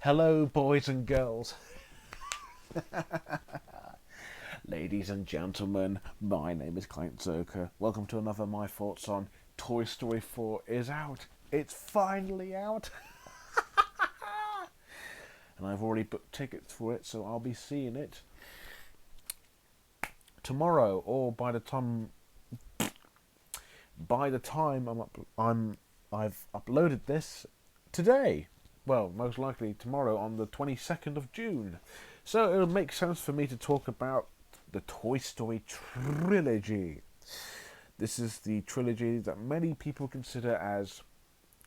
Hello, boys and girls. Ladies and gentlemen, my name is Clint Zoka. Welcome to another My Thoughts on Toy Story 4 is out. It's finally out. And I've already booked tickets for it, so I'll be seeing it tomorrow, or by the time I've uploaded this today. Well, most likely tomorrow on the 22nd of June. So it'll make sense for me to talk about the Toy Story Trilogy. This is the trilogy that many people consider as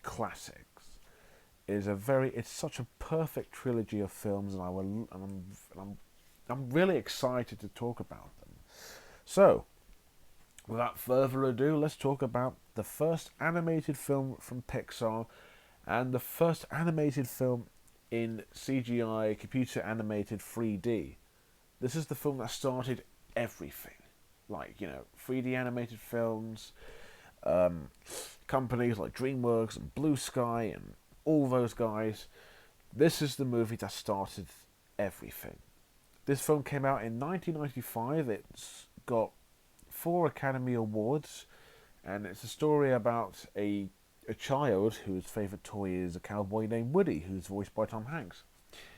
classics. It's such a perfect trilogy of films, and I'm really excited to talk about them. So, without further ado, let's talk about the first animated film from Pixar and the first animated film in CGI, computer animated 3D. This is the film that started everything. 3D animated films, companies like DreamWorks and Blue Sky and all those guys. This is the movie that started everything. This film came out in 1995. It's got 4 Academy Awards, and it's a story about a child whose favourite toy is a cowboy named Woody, who's voiced by Tom Hanks.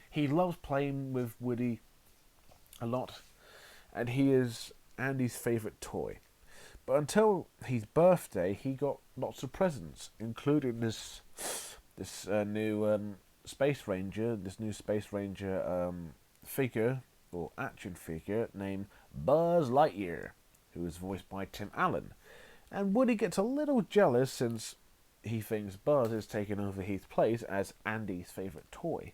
He loves playing with Woody a lot, and he is Andy's favourite toy. But until his birthday, he got lots of presents, including this new Space Ranger, figure, or action figure, named Buzz Lightyear, who is voiced by Tim Allen. And Woody gets a little jealous since he thinks Buzz is taking over his place as Andy's favourite toy.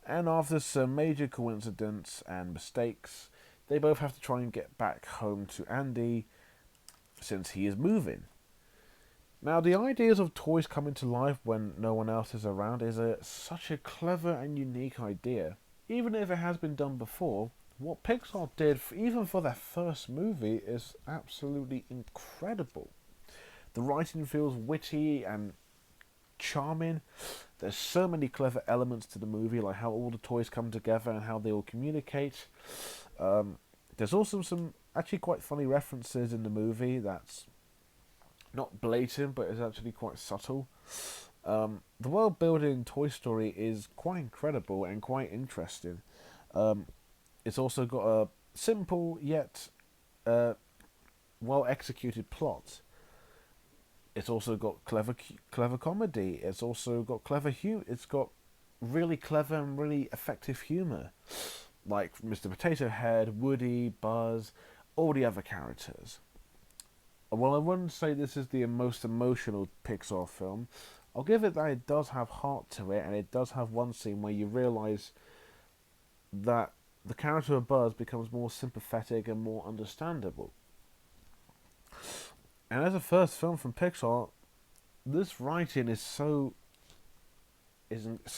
And after some major coincidence and mistakes, they both have to try and get back home to Andy since he is moving. Now, the ideas of toys coming to life when no one else is around is such a clever and unique idea. Even if it has been done before, what Pixar did, even for their first movie, is absolutely incredible. The writing feels witty and charming. There's so many clever elements to the movie, like how all the toys come together and how they all communicate. There's also some actually quite funny references in the movie that's not blatant, but is actually quite subtle. The world building in Toy Story is quite incredible and quite interesting. It's also got a simple yet well executed plot. It's also got clever comedy. It's also got clever humor. It's got really clever and really effective humor, like Mr. Potato Head, Woody, Buzz, all the other characters. Well, I wouldn't say this is the most emotional Pixar film. I'll give it that it does have heart to it, and it does have one scene where you realise that the character of Buzz becomes more sympathetic and more understandable. And as a first film from Pixar, this writing is so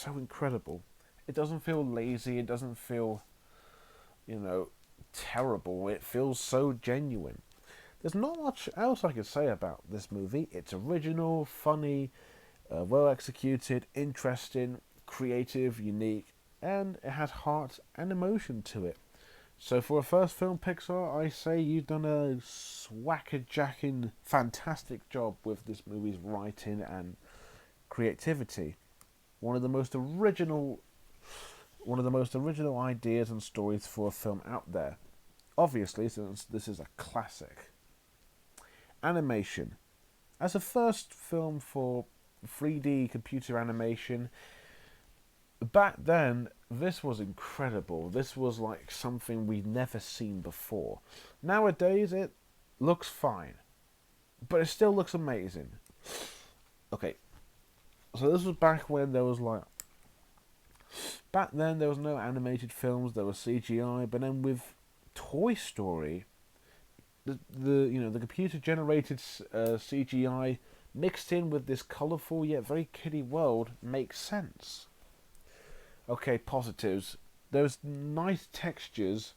incredible. It doesn't feel lazy. It doesn't feel, terrible. It feels so genuine. There's not much else I can say about this movie. It's original, funny, well executed, interesting, creative, unique, and it has heart and emotion to it. So for a first film Pixar, I say you've done a swacker-jacking, fantastic job with this movie's writing and creativity. One of the most original ideas and stories for a film out there. Obviously, since this is a classic. Animation. As a first film for 3D computer animation, back then, this was incredible. This was like something we'd never seen before. Nowadays, it looks fine, but it still looks amazing. Okay, so this was back when there was back then there was no animated films, there was CGI, but then with Toy Story, the computer generated CGI mixed in with this colourful yet very kiddie world makes sense. Okay, positives. There's nice textures,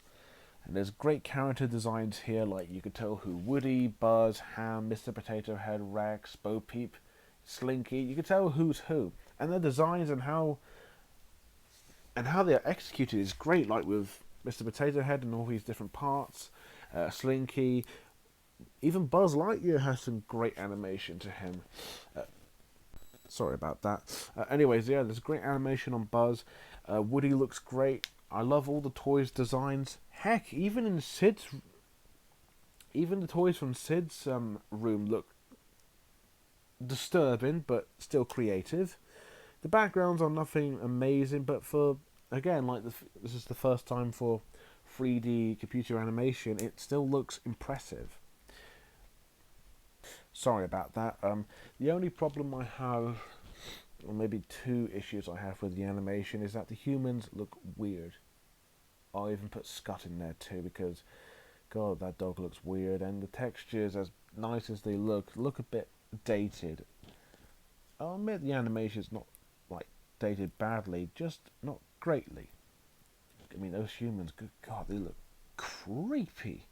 and there's great character designs here, like you could tell who Woody, Buzz, Ham, Mr. Potato Head, Rex, Bo Peep, Slinky, you could tell who's who. And their designs and how and how they're executed is great. Like with Mr. Potato Head and all these different parts, Slinky, even Buzz Lightyear has some great animation to him. Uh, Sorry about that. Anyways, yeah, there's great animation on Buzz. Woody looks great. I love all the toys designs. Heck, even the toys from Sid's room look disturbing, but still creative. The backgrounds are nothing amazing, but for again, like this is the first time for 3D computer animation, it still looks impressive. Sorry about that. The only problem I have, or maybe two issues I have with the animation, is that the humans look weird. I'll even put Scott in there too because, God, that dog looks weird, and the textures, as nice as they look a bit dated. I'll admit the animation's not like dated badly, just not greatly. I mean, those humans, good God, they look creepy.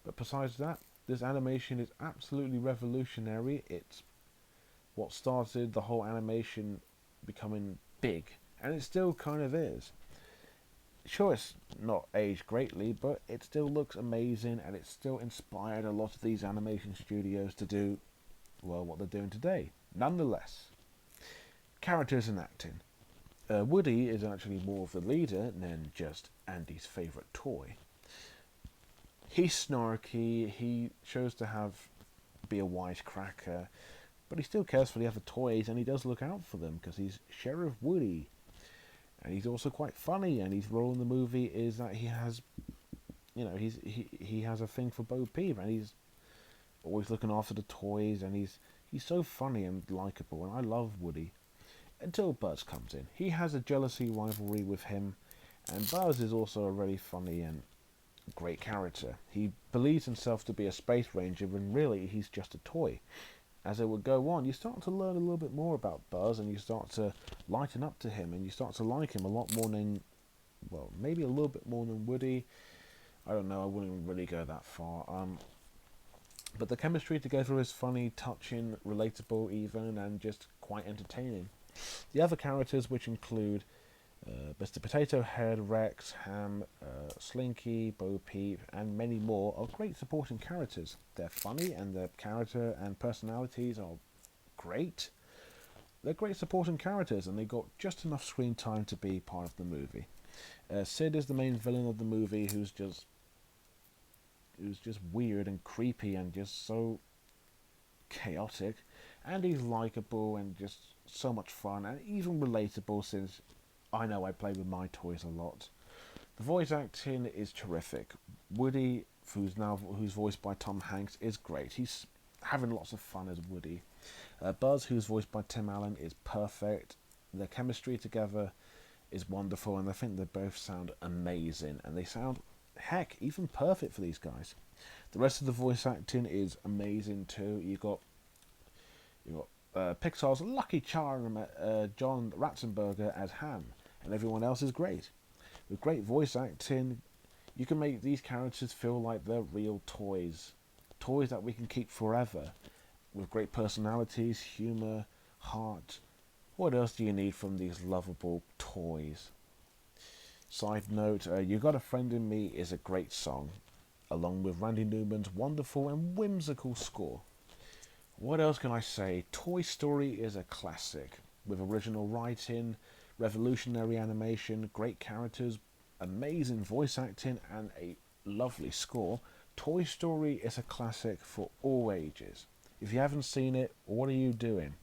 But besides that, this animation is absolutely revolutionary. It's what started the whole animation becoming big, and it still kind of is. Sure, it's not aged greatly, but it still looks amazing, and it's still inspired a lot of these animation studios to do, well, what they're doing today. Nonetheless, characters and acting. Woody is actually more of the leader than just Andy's favourite toy. He's snarky, he shows to be a wisecracker, but he still cares for the other toys and he does look out for them because he's Sheriff Woody. And he's also quite funny, and his role in the movie is that he has, he has a thing for Bo Peep, and he's always looking after the toys, and he's so funny and likable, and I love Woody. Until Buzz comes in. He has a jealousy rivalry with him, and Buzz is also a really funny and great character. He believes himself to be a space ranger when really he's just a toy. As it would go on, you start to learn a little bit more about Buzz, and you start to lighten up to him, and you start to like him a lot more than, well, maybe a little bit more than Woody. I don't know, I wouldn't really go that far. But the chemistry together is funny, touching, relatable even, and just quite entertaining. The other characters, which include Mr. Potato Head, Rex, Ham, Slinky, Bo Peep, and many more, are great supporting characters. They're funny, and their character and personalities are great. They're great supporting characters, and they got just enough screen time to be part of the movie. Sid is the main villain of the movie, who's just weird and creepy and just so chaotic, and he's likable and just so much fun and even relatable, since I know I play with my toys a lot. The voice acting is terrific. Woody, who's voiced by Tom Hanks, is great. He's having lots of fun as Woody. Buzz, who's voiced by Tim Allen, is perfect. Their chemistry together is wonderful, and I think they both sound amazing, and they sound, heck, even perfect for these guys. The rest of the voice acting is amazing too. You got Pixar's Lucky Charm, John Ratzenberger as Ham, and everyone else is great. With great voice acting, you can make these characters feel like they're real toys that we can keep forever, with great personalities, humour, heart. What else do you need from these lovable toys? Side note, You Got a Friend in Me is a great song, along with Randy Newman's wonderful and whimsical score. What else can I say? Toy Story is a classic, with original writing, revolutionary animation, great characters, amazing voice acting, and a lovely score. Toy Story is a classic for all ages. If you haven't seen it, what are you doing?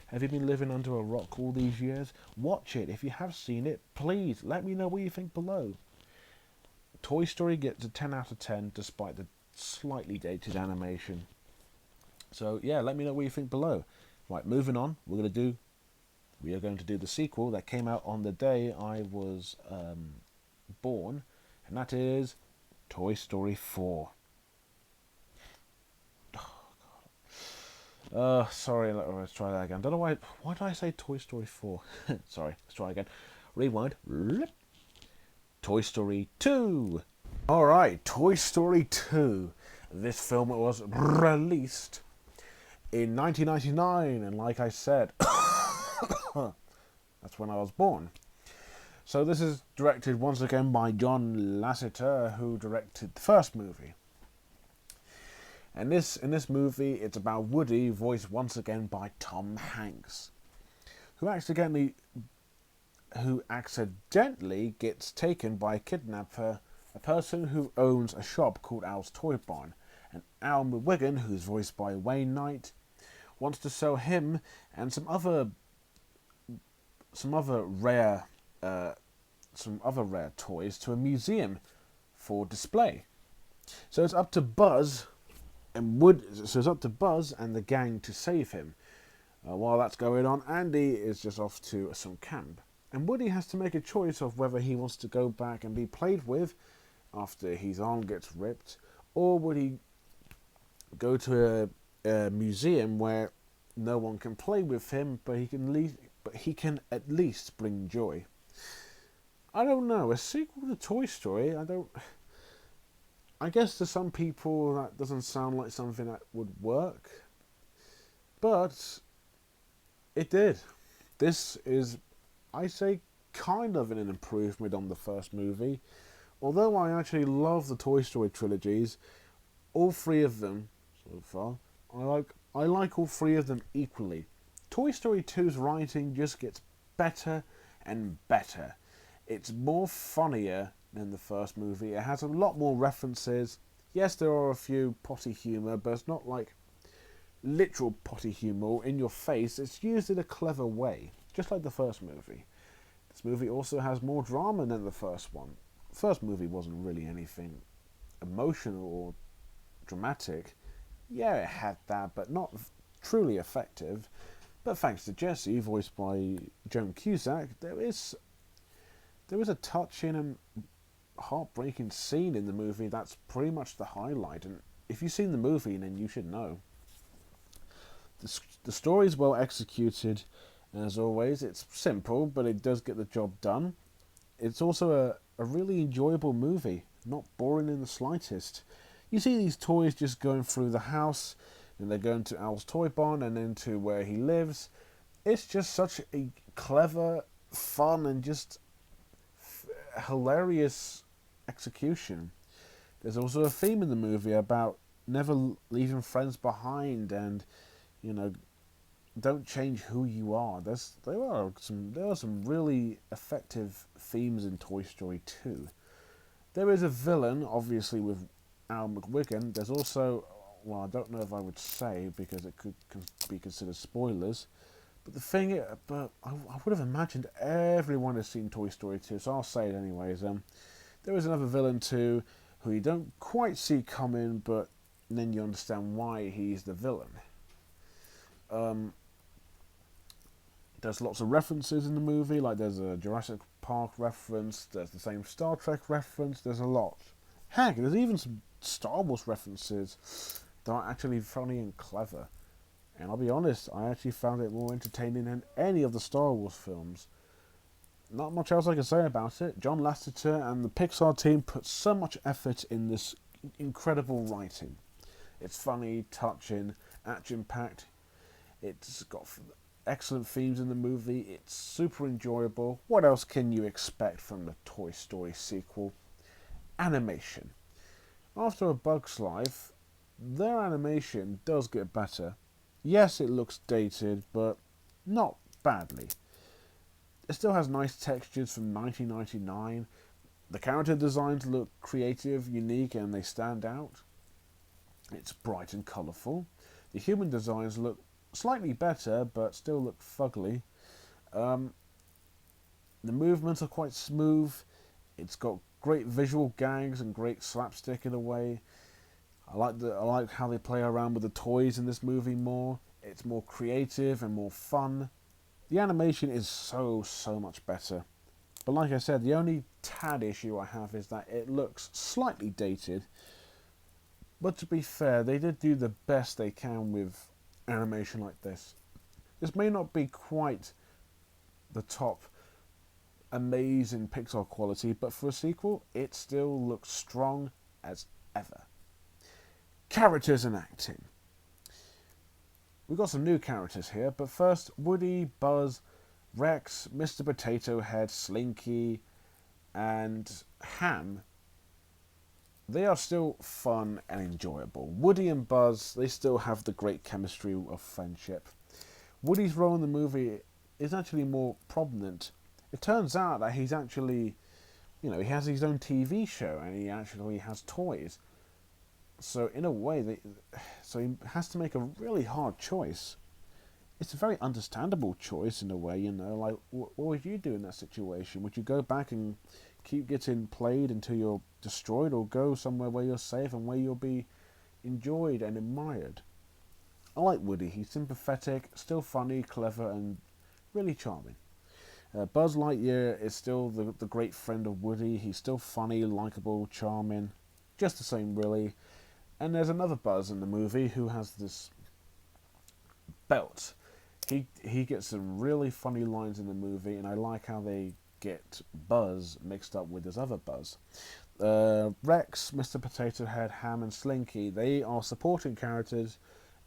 Have you been living under a rock all these years? Watch it. If you have seen it, please let me know what you think below. Toy Story gets a 10 out of 10 despite the slightly dated animation. So yeah, let me know what you think below. Right, moving on, we are going to do the sequel that came out on the day I was born, and that is Toy Story 4. Sorry, let's try that again. Don't know why did I say Toy Story 4? Sorry, let's try again. Rewind. Toy Story 2. Alright, Toy Story 2. This film was released in 1999, and like I said, that's when I was born. So this is directed once again by John Lasseter, who directed the first movie. And in this movie, it's about Woody, voiced once again by Tom Hanks, who accidentally gets taken by a kidnapper, a person who owns a shop called Al's Toy Barn. And Al Wiggin, who's voiced by Wayne Knight, wants to sell him and some other rare toys to a museum for display. So it's up to Buzz and the gang to save him. While that's going on, Andy is just off to some camp, and Woody has to make a choice of whether he wants to go back and be played with after his arm gets ripped, or would he go to a museum where no one can play with him, but he can at least bring joy. I don't know. A sequel to Toy Story, I guess to some people that doesn't sound like something that would work, but it did. This is, I say, kind of an improvement on the first movie. Although I actually love the Toy Story trilogies, all three of them so far, I like all three of them equally. Toy Story 2's writing just gets better and better. It's more funnier than the first movie. It has a lot more references. Yes, there are a few potty humour, but it's not like literal potty humour in your face. It's used in a clever way, just like the first movie. This movie also has more drama than the first one. The first movie wasn't really anything emotional or dramatic. Yeah, it had that, but not truly effective. But thanks to Jessie, voiced by Joan Cusack, there is a touching and heartbreaking scene in the movie that's pretty much the highlight. And if you've seen the movie, then you should know. The story is well executed, and as always, it's simple, but it does get the job done. It's also a really enjoyable movie, not boring in the slightest. You see these toys just going through the house, and they're going to Al's Toy Barn and then to where he lives. It's just such a clever, fun, and just hilarious execution. There's also a theme in the movie about never leaving friends behind and, don't change who you are. There are some really effective themes in Toy Story 2. There is a villain, obviously, with Al McWiggin. There's also, well, I don't know if I would say because it could be considered spoilers. But I would have imagined everyone has seen Toy Story 2, so I'll say it anyways. There is another villain too, who you don't quite see coming, but then you understand why he's the villain. There's lots of references in the movie, like there's a Jurassic Park reference, there's the same Star Trek reference, there's a lot. Heck, there's even some Star Wars references that are actually funny and clever. And I'll be honest, I actually found it more entertaining than any of the Star Wars films. Not much else I can say about it. John Lasseter and the Pixar team put so much effort in this incredible writing. It's funny, touching, action-packed. It's got excellent themes in the movie. It's super enjoyable. What else can you expect from the Toy Story sequel? Animation. After A Bug's Life, their animation does get better. Yes, it looks dated, but not badly. It still has nice textures from 1999. The character designs look creative, unique, and they stand out. It's bright and colourful. The human designs look slightly better, but still look fugly. The movements are quite smooth. It's got great visual gags and great slapstick in a way. I like how they play around with the toys in this movie more. It's more creative and more fun. The animation is so much better. But like I said, the only tad issue I have is that it looks slightly dated. But to be fair, they did do the best they can with animation like this. This may not be quite the top amazing Pixar quality, but for a sequel, it still looks strong as ever. Characters and acting. We've got some new characters here, but first, Woody, Buzz, Rex, Mr. Potato Head, Slinky, and Ham, they are still fun and enjoyable. Woody and Buzz, they still have the great chemistry of friendship. Woody's role in the movie is actually more prominent. It turns out that he's actually, he has his own TV show and he actually has toys. So in a way, so he has to make a really hard choice. It's a very understandable choice in a way, like what would you do in that situation? Would you go back and keep getting played until you're destroyed, or go somewhere where you're safe and where you'll be enjoyed and admired? I like Woody. He's sympathetic, still funny, clever, and really charming. Buzz Lightyear is still the great friend of Woody. He's still funny, likable, charming, just the same really. And there's another Buzz in the movie who has this belt. He gets some really funny lines in the movie, and I like how they get Buzz mixed up with this other Buzz. Rex, Mr. Potato Head, Ham, and Slinky, they are supporting characters,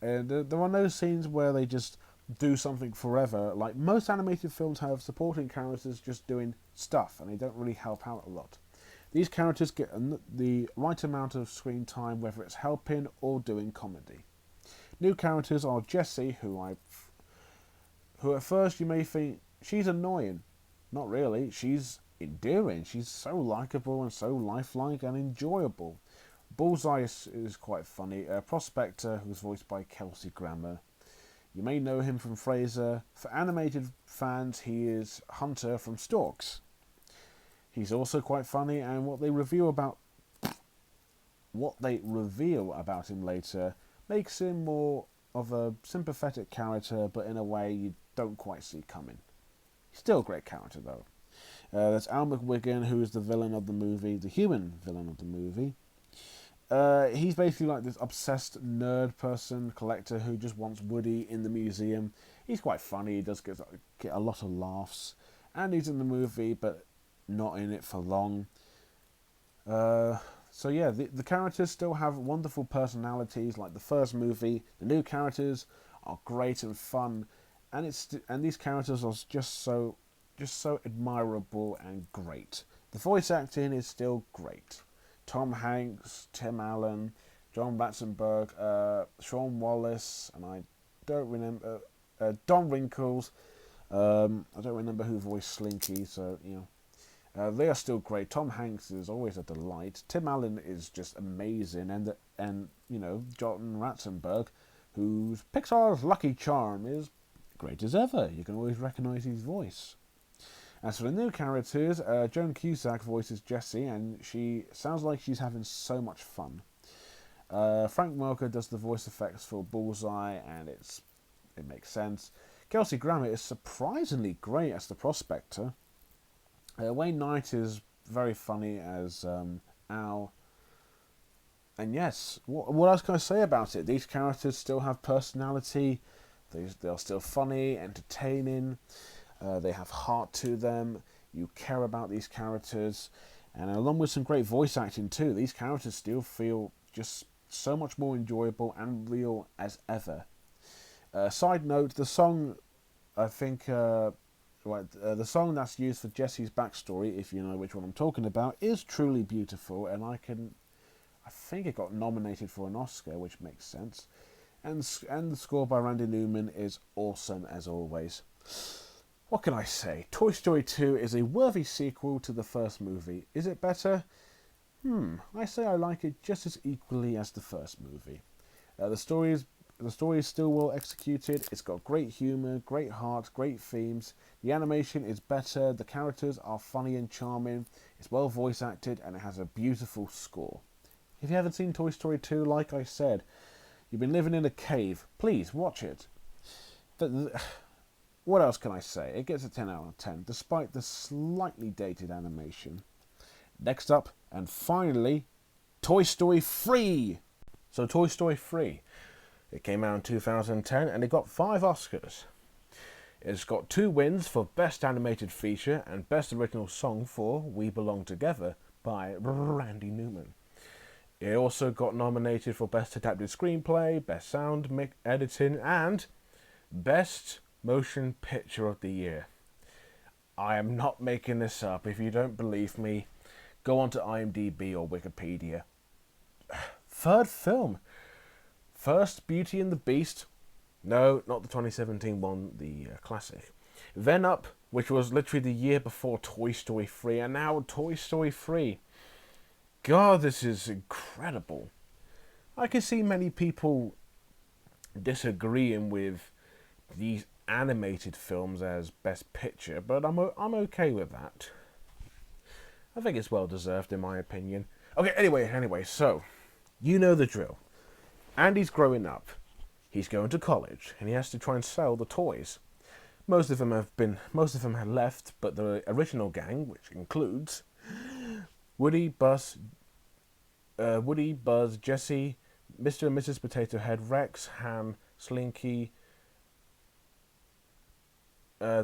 and there are no scenes where they just do something forever. Like most animated films have supporting characters just doing stuff, and they don't really help out a lot. These characters get the right amount of screen time, whether it's helping or doing comedy. New characters are Jessie, who at first you may think she's annoying. Not really. She's endearing. She's so likable and so lifelike and enjoyable. Bullseye is quite funny. Prospector, who's voiced by Kelsey Grammer. You may know him from Frasier. For animated fans, he is Hunter from Storks. He's also quite funny, and what they reveal about him later makes him more of a sympathetic character, but in a way you don't quite see coming. He's still a great character, though. There's Al McWiggin, who is the villain of the movie, the human villain of the movie. He's basically like this obsessed nerd person, collector, who just wants Woody in the museum. He's quite funny, he does get a lot of laughs, and he's in the movie, but not in it for long. So yeah, the characters still have wonderful personalities like the first movie. The new characters are great and fun, and these characters are just so admirable and great. The voice acting is still great. Tom Hanks, Tim Allen, John Ratzenberg, Sean Wallace, and I don't remember Don Wrinkles. I don't remember who voiced Slinky, so they are still great. Tom Hanks is always a delight. Tim Allen is just amazing, and John Ratzenberg, whose Pixar's Lucky Charm is great as ever. You can always recognise his voice. As for the new characters, Joan Cusack voices Jessie, and she sounds like she's having so much fun. Frank Welker does the voice effects for Bullseye, and it makes sense. Kelsey Grammer is surprisingly great as the Prospector. Wayne Knight is very funny as Al. And yes, what else can I say about it? These characters still have personality. They're still funny, entertaining. They have heart to them. You care about these characters. And along with some great voice acting too, these characters still feel just so much more enjoyable and real as ever. Side note, the song, I think... the song that's used for Jessie's backstory, if you know which one I'm talking about, is truly beautiful, and I think it got nominated for an Oscar, which makes sense. And the score by Randy Newman is awesome as always. What can I say? Toy Story 2 is a worthy sequel to the first movie. Is it better? I say I like it just as equally as the first movie. The story is still well executed. It's got great humour, great heart, great themes. The animation is better. The characters are funny and charming. It's well voice acted, and it has a beautiful score. If you haven't seen Toy Story 2, like I said, you've been living in a cave. Please watch it. What else can I say? It gets a 10 out of 10, despite the slightly dated animation. Next up, and finally, Toy Story 3. So Toy Story 3. It came out in 2010 and it got 5 Oscars. It's got 2 wins for Best Animated Feature and Best Original Song for We Belong Together by Randy Newman. It also got nominated for Best Adapted Screenplay, Best Sound Editing, and Best Motion Picture of the Year. I am not making this up. If you don't believe me, go onto IMDb or Wikipedia. Third film. First, Beauty and the Beast. No, not the 2017 one, the classic. Then Up, which was literally the year before Toy Story 3, and now Toy Story 3. God, this is incredible. I can see many people disagreeing with these animated films as Best Picture, but I'm okay with that. I think it's well deserved in my opinion. Okay, anyway, so you know the drill. Andy's growing up. He's going to college, and he has to try and sell the toys. Most of them have left, but the original gang, which includes Woody, Buzz, Jesse, Mr. and Mrs. Potato Head, Rex, Ham, Slinky, the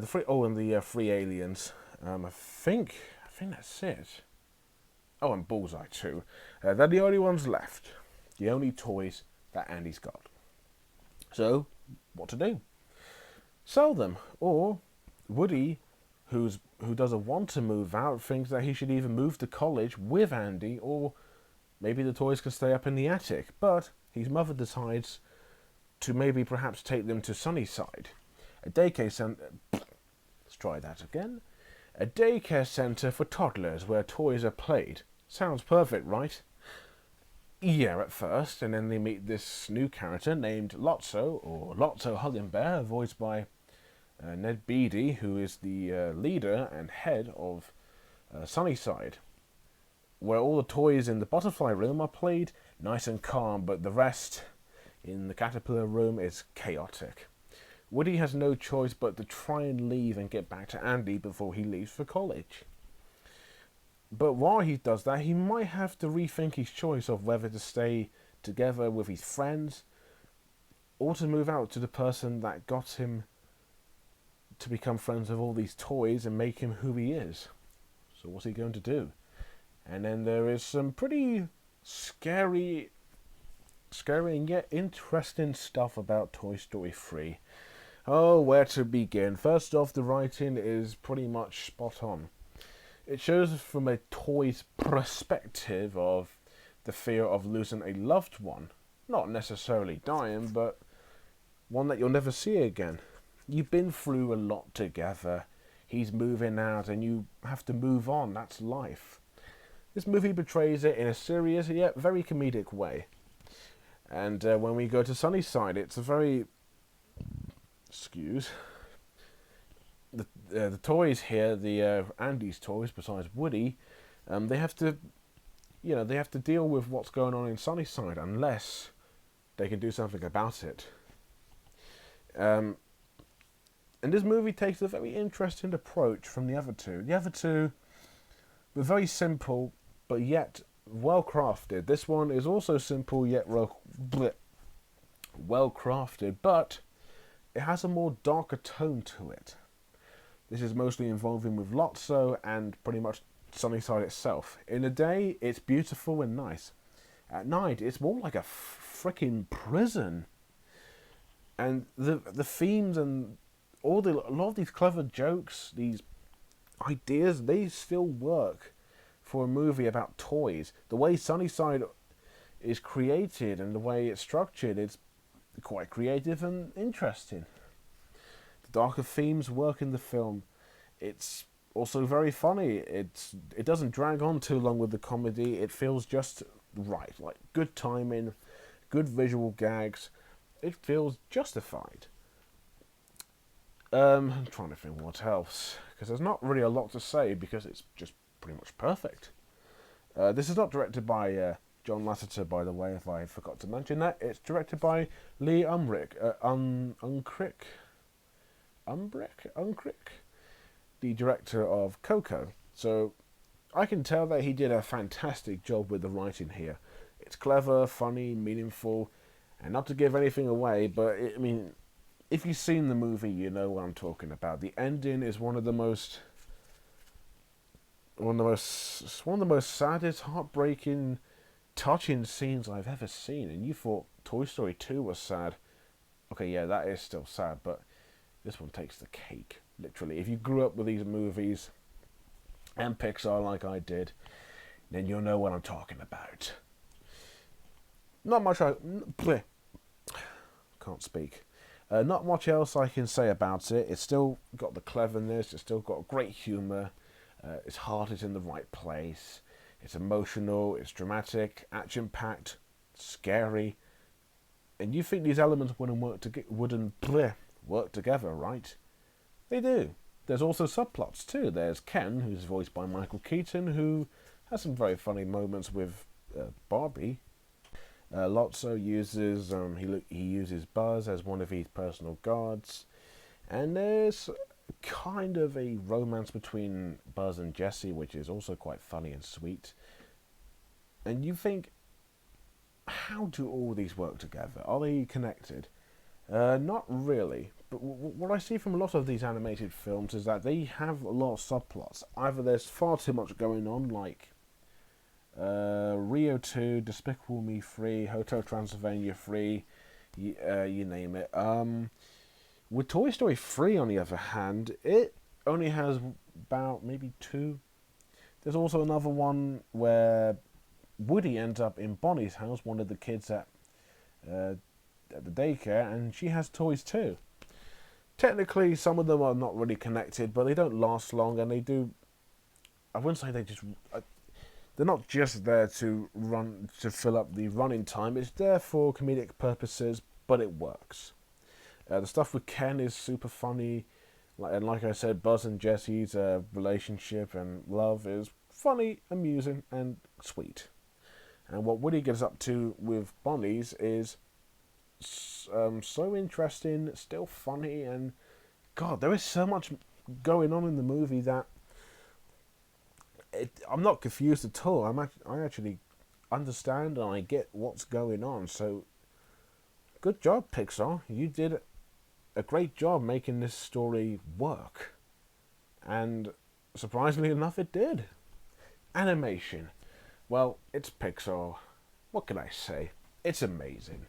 three aliens. I think that's it. Oh, and Bullseye too. They're the only ones left. The only toys that Andy's got. So, what to do? Sell them, or Woody, who doesn't want to move out, thinks that he should either move to college with Andy, or maybe the toys can stay up in the attic. But his mother decides to maybe perhaps take them to Sunnyside, a daycare center. Let's try that again. A daycare center for toddlers where toys are played. Sounds perfect, right? Yeah, at first, and then they meet this new character named Lotso, or Lotso Hullenbeer, voiced by Ned Beatty, who is the leader and head of Sunnyside, where all the toys in the butterfly room are played nice and calm, but the rest in the caterpillar room is chaotic. Woody has no choice but to try and leave and get back to Andy before he leaves for college. But while he does that, he might have to rethink his choice of whether to stay together with his friends or to move out to the person that got him to become friends with all these toys and make him who he is. So what's he going to do? And then there is some pretty scary and yet interesting stuff about Toy Story 3. Oh, where to begin? First off, the writing is pretty much spot on. It shows from a toy's perspective of the fear of losing a loved one. Not necessarily dying, but one that you'll never see again. You've been through a lot together. He's moving out and you have to move on. That's life. This movie portrays it in a serious yet very comedic way. And when we go to Sunnyside, it's a very... The toys here, the Andy's toys, besides Woody, they have to deal with what's going on in Sunnyside unless they can do something about it. And this movie takes a very interesting approach from the other two. The other two were very simple, but yet well crafted. This one is also simple yet well crafted, but it has a more darker tone to it. This is mostly involving with Lotso and pretty much Sunnyside itself. In the day, it's beautiful and nice. At night, it's more like a freaking prison. And the themes and a lot of these clever jokes, these ideas, they still work for a movie about toys. The way Sunnyside is created and the way it's structured, it's quite creative and interesting. The darker themes work in the film. It's also very funny. It doesn't drag on too long with the comedy. It feels just right, like good timing, good visual gags. It feels justified. I'm trying to think what else, because there's not really a lot to say because it's just pretty much perfect. This is not directed by John Lasseter, by the way, if I forgot to mention that. It's directed by Lee Unkrich, the director of Coco. So I can tell that he did a fantastic job with the writing here. It's clever, funny, meaningful, and not to give anything away, but if you've seen the movie, you know what I'm talking about. The ending is one of the most saddest, heartbreaking, touching scenes I've ever seen. And you thought Toy Story 2 was sad. Okay, yeah, that is still sad, but this one takes the cake. Literally, if you grew up with these movies and Pixar like I did, then you'll know what I'm talking about. Not much can't speak. Not much else I can say about it. It's still got the cleverness. It's still got great humour. Its heart is in the right place. It's emotional. It's dramatic, action-packed, scary. And you think these elements wouldn't work together, right? They do. There's also subplots too. There's Ken, who's voiced by Michael Keaton, who has some very funny moments with Barbie. Lotso uses he uses Buzz as one of his personal guards, and there's kind of a romance between Buzz and Jessie, which is also quite funny and sweet. And you think, how do all these work together? Are they connected? Not really. But what I see from a lot of these animated films is that they have a lot of subplots. Either there's far too much going on, like Rio 2, Despicable Me 3, Hotel Transylvania 3, you name it. With Toy Story 3, on the other hand, it only has about maybe 2. There's also another one where Woody ends up in Bonnie's house, one of the kids at the daycare, and she has toys too. Technically, some of them are not really connected, but they don't last long, and they do. I wouldn't say they just. They're not just there to fill up the running time. It's there for comedic purposes, but it works. The stuff with Ken is super funny, and like I said, Buzz and Jessie's relationship and love is funny, amusing, and sweet. And what Woody gets up to with Bonnie's is so interesting, still funny, and God, there is so much going on in the movie that I'm not confused at all. I actually understand and I get what's going on. So, good job, Pixar. You did a great job making this story work, and surprisingly enough, it did. Animation. Well, it's Pixar. What can I say? It's amazing.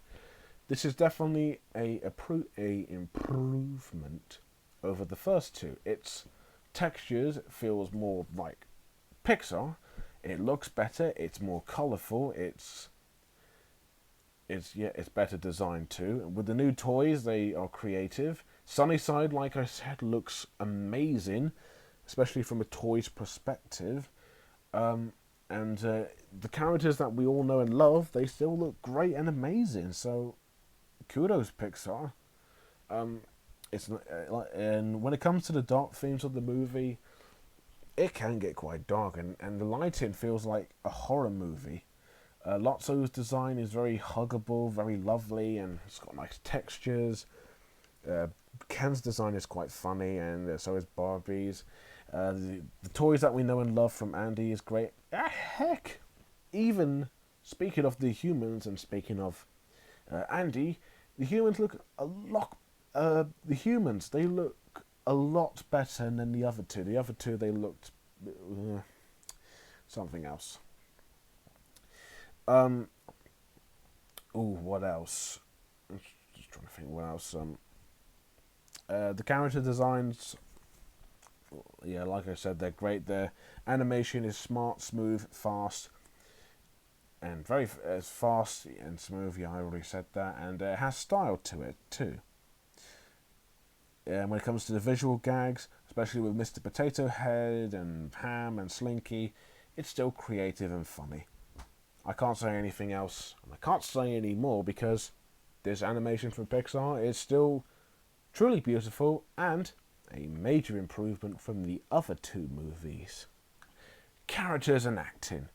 This is definitely a improvement over the first two. Its textures feels more like Pixar. It looks better. It's more colourful. It's better designed too. With the new toys, they are creative. Sunnyside, like I said, looks amazing, especially from a toy's perspective. And the characters that we all know and love, they still look great and amazing. So, kudos, Pixar. And when it comes to the dark themes of the movie, it can get quite dark, and the lighting feels like a horror movie. Lotso's design is very huggable, very lovely, and it's got nice textures. Ken's design is quite funny, and so is Barbie's. The toys that we know and love from Andy is great. Heck, even speaking of the humans and speaking of Andy, the humans look a lot. They look a lot better than the other two. The other two, they looked something else. What else? I'm just trying to think what else. The character designs, yeah, like I said, they're great. Their animation is smart, smooth, fast, and very fast and smooth. Yeah, I already said that, and it has style to it too. And when it comes to the visual gags, especially with Mr. Potato Head and Ham and Slinky, it's still creative and funny. I can't say anything else, and I can't say any more because this animation from Pixar is still truly beautiful and a major improvement from the other two movies. Characters and acting.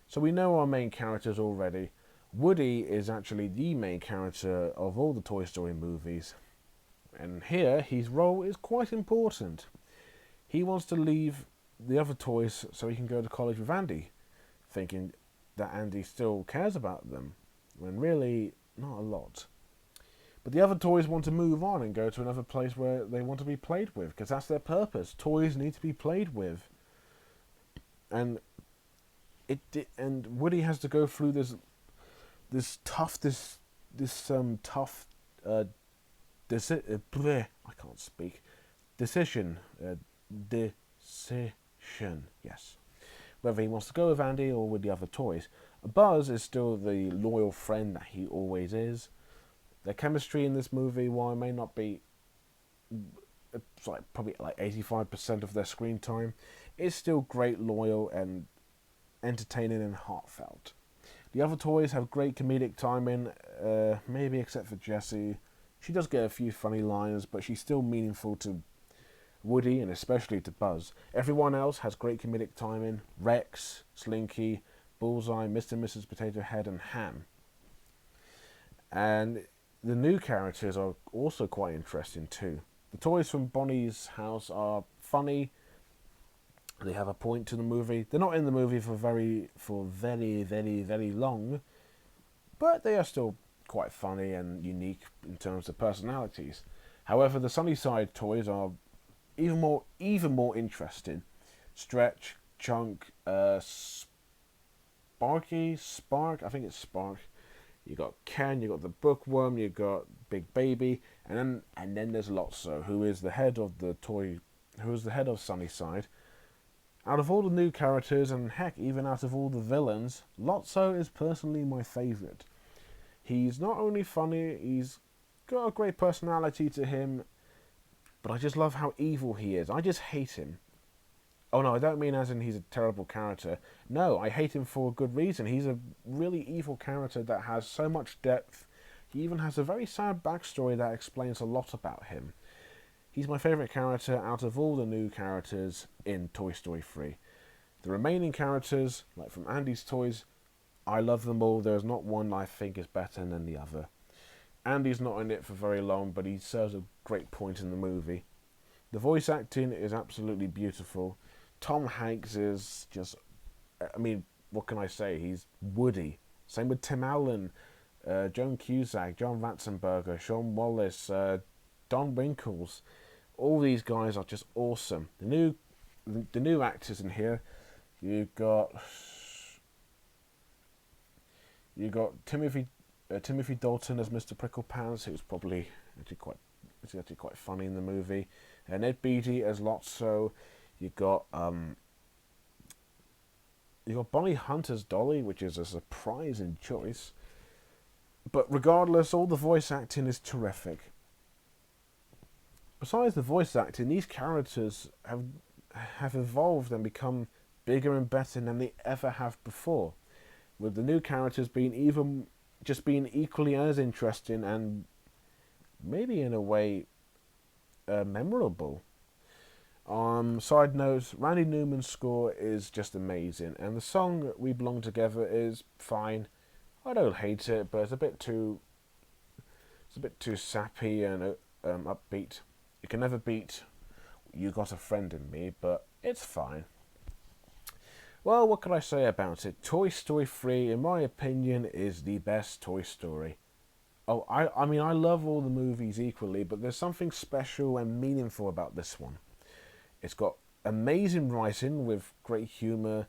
So we know our main characters already. Woody is actually the main character of all the Toy Story movies. And here, his role is quite important. He wants to leave the other toys so he can go to college with Andy, thinking that Andy still cares about them, when really, not a lot. But the other toys want to move on and go to another place where they want to be played with, because that's their purpose. Toys need to be played with. And Woody has to go through this tough I can't speak. decision. Decision, yes. Whether he wants to go with Andy or with the other toys. Buzz is still the loyal friend that he always is. The chemistry in this movie, while it may not be, it's like probably like 85% of their screen time, is still great, loyal, and entertaining and heartfelt. The other toys have great comedic timing, maybe except for Jessie. She does get a few funny lines, but she's still meaningful to Woody and especially to Buzz. Everyone else has great comedic timing. Rex, Slinky, Bullseye, Mr. and Mrs. Potato Head, and Ham. And the new characters are also quite interesting too. The toys from Bonnie's house are funny. They have a point to the movie. They're not in the movie for very, very long, but they are still quite funny and unique in terms of personalities. However, the Sunnyside toys are even more interesting. Stretch, Chunk, Sparky, Spark. I think it's Spark. You got Ken, you got the Bookworm, you got Big Baby, and then there's Lotso, who is the head of Sunnyside. Out of all the new characters, and heck, even out of all the villains, Lotso is personally my favourite. He's not only funny, he's got a great personality to him, but I just love how evil he is. I just hate him. Oh no, I don't mean as in he's a terrible character. No, I hate him for a good reason. He's a really evil character that has so much depth. He even has a very sad backstory that explains a lot about him. He's my favourite character out of all the new characters in Toy Story 3. The remaining characters, like from Andy's toys, I love them all. There's not one I think is better than the other. Andy's not in it for very long, but he serves a great point in the movie. The voice acting is absolutely beautiful. Tom Hanks is just, I mean, what can I say? He's Woody. Same with Tim Allen, Joan Cusack, John Ratzenberger, Sean Wallace, Don Winkles. All these guys are just awesome. The new actors in here, you got Timothy Dalton as Mr. Pricklepants, who's probably actually quite funny in the movie, and Ed Beatty as Lotso. You got Bonnie Hunt as Dolly, which is a surprising choice. But regardless, all the voice acting is terrific. Besides the voice acting, these characters have evolved and become bigger and better than they ever have before. With the new characters being equally as interesting and maybe in a way memorable. Side note, Randy Newman's score is just amazing, and the song "We Belong Together" is fine. I don't hate it, but it's a bit too sappy and upbeat. You can never beat "You Got a Friend in Me," but it's fine. Well, what can I say about it? Toy Story 3, in my opinion, is the best Toy Story. Oh, I mean, I love all the movies equally, but there's something special and meaningful about this one. It's got amazing writing with great humour.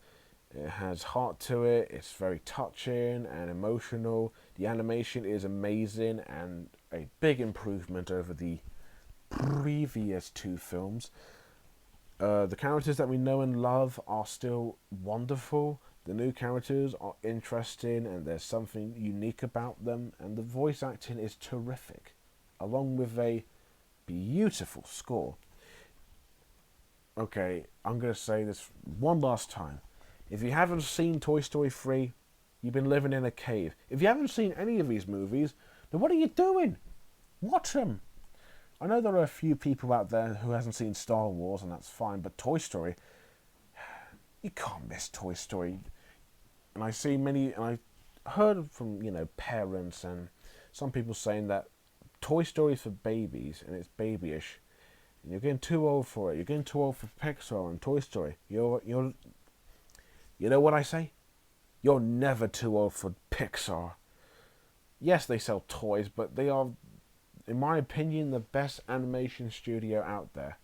It has heart to it. It's very touching and emotional. The animation is amazing and a big improvement over the previous two films. The characters that we know and love are still wonderful. The new characters are interesting and there's something unique about them. And the voice acting is terrific, along with a beautiful score. Okay, I'm going to say this one last time. If you haven't seen Toy Story 3, you've been living in a cave. If you haven't seen any of these movies, then what are you doing? Watch them. I know there are a few people out there who hasn't seen Star Wars, and that's fine, but Toy Story, you can't miss Toy Story. And I heard from, parents and some people saying that Toy Story is for babies, and it's babyish. And you're getting too old for it. You're getting too old for Pixar and Toy Story. You know what I say? You're never too old for Pixar. Yes, they sell toys, but they are, in my opinion, the best animation studio out there.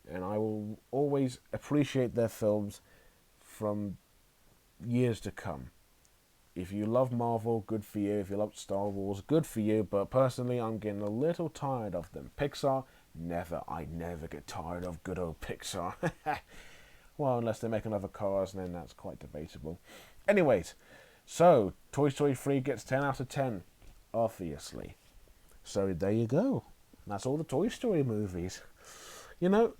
And I will always appreciate their films from years to come. If you love Marvel, good for you. If you love Star Wars, good for you. But personally, I'm getting a little tired of them. Pixar Never. I never get tired of good old Pixar. Well, unless they make another Cars, and then that's quite debatable. Anyways, so Toy Story 3 gets 10 out of 10, obviously. So there you go. That's all the Toy Story movies. You know,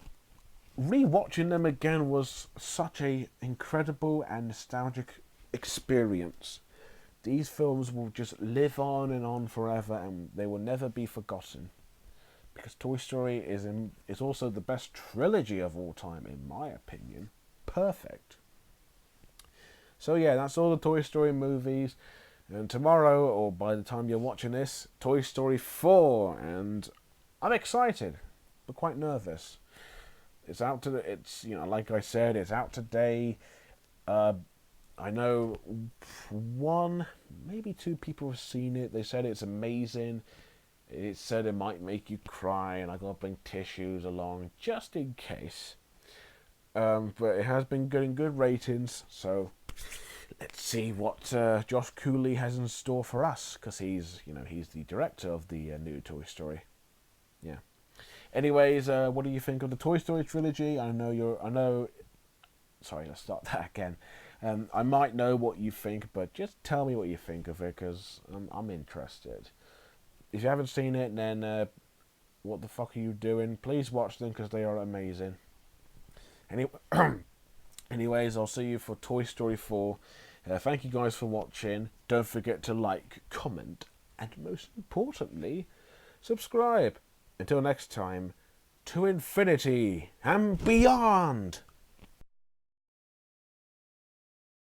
rewatching them again was such a incredible and nostalgic experience. These films will just live on and on forever, and they will never be forgotten. Because Toy Story is also the best trilogy of all time, in my opinion. Perfect. So yeah, that's all the Toy Story movies. And tomorrow, or by the time you're watching this, Toy Story 4, and I'm excited, but quite nervous. It's out to it's like I said, it's out today. I know one, maybe two people have seen it. They said it's amazing. It said it might make you cry, and I gotta bring tissues along just in case. But it has been getting good ratings, so let's see what Josh Cooley has in store for us, because he's the director of the new Toy Story. Yeah. Anyways, what do you think of the Toy Story trilogy? Sorry, let's start that again. I might know what you think, but just tell me what you think of it, because I'm interested. If you haven't seen it, then what the fuck are you doing? Please watch them, because they are amazing. Anyways, I'll see you for Toy Story 4. Thank you guys for watching. Don't forget to like, comment, and most importantly, subscribe. Until next time, to infinity and beyond!